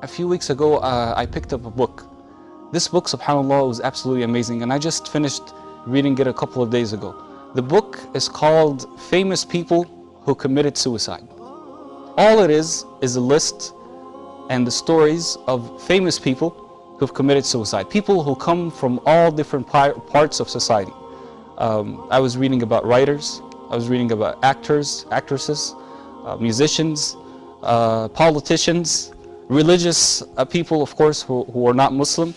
A few weeks ago, I picked up a book. This book, subhanAllah, was absolutely amazing, and I just finished reading it a couple of days ago. The book is called Famous People Who Committed Suicide. All it is a list and the stories of famous people who've committed suicide. People who come from all different parts of society. I was reading about writers, I was reading about actors, actresses, musicians, politicians, religious people, of course, who are not Muslim.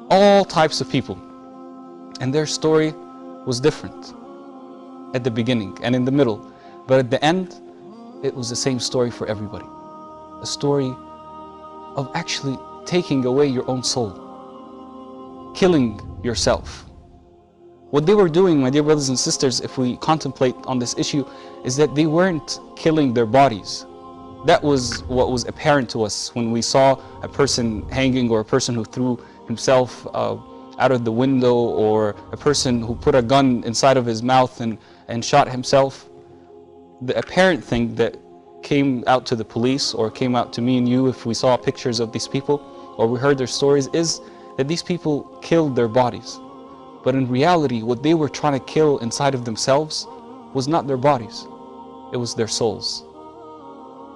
All types of people. And their story was different at the beginning and in the middle. But at the end, it was the same story for everybody. A story of actually taking away your own soul, killing yourself. What they were doing, my dear brothers and sisters, if we contemplate on this issue, is that they weren't killing their bodies. That was what was apparent to us when we saw a person hanging, or a person who threw himself out of the window, or a person who put a gun inside of his mouth and shot himself. The apparent thing that came out to the police, or came out to me and you if we saw pictures of these people, or we heard their stories, is that these people killed their bodies. But in reality, what they were trying to kill inside of themselves was not their bodies. It was their souls.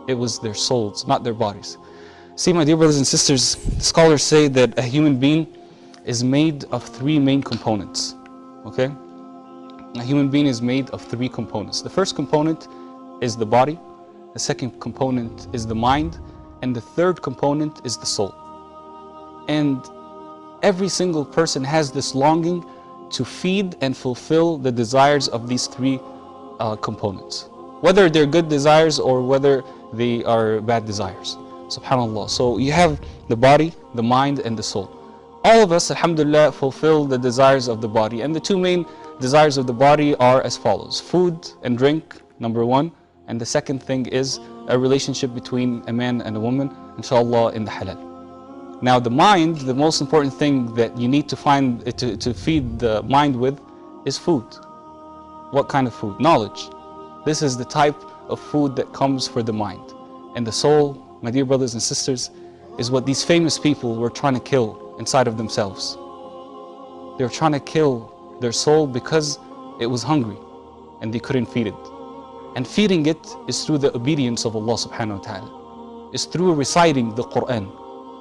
It was their souls, not their bodies. See, my dear brothers and sisters, scholars say that a human being is made of three main components. Okay? A human being is made of three components. The first component is the body, the second component is the mind, and the third component is the soul. And every single person has this longing to feed and fulfill the desires of these three components. Whether they're good desires or whether they are bad desires. SubhanAllah. So you have the body, the mind, and the soul. All of us, alhamdulillah, fulfill the desires of the body. And the two main desires of the body are as follows. Food and drink, number one. And the second thing is a relationship between a man and a woman, inshallah, in the halal. Now the mind, the most important thing that you need to find, to feed the mind with, is food. What kind of food? Knowledge. This is the type of food that comes for the mind. And the soul, my dear brothers and sisters, is what these famous people were trying to kill inside of themselves. They were trying to kill their soul because it was hungry and they couldn't feed it. And feeding it is through the obedience of Allah subhanahu wa ta'ala. It's through reciting the Quran.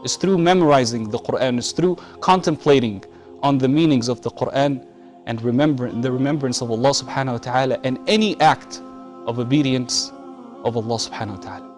It's through memorizing the Quran. It's through contemplating on the meanings of the Quran and the remembrance of Allah subhanahu wa ta'ala, and any act of obedience of Allah subhanahu wa ta'ala.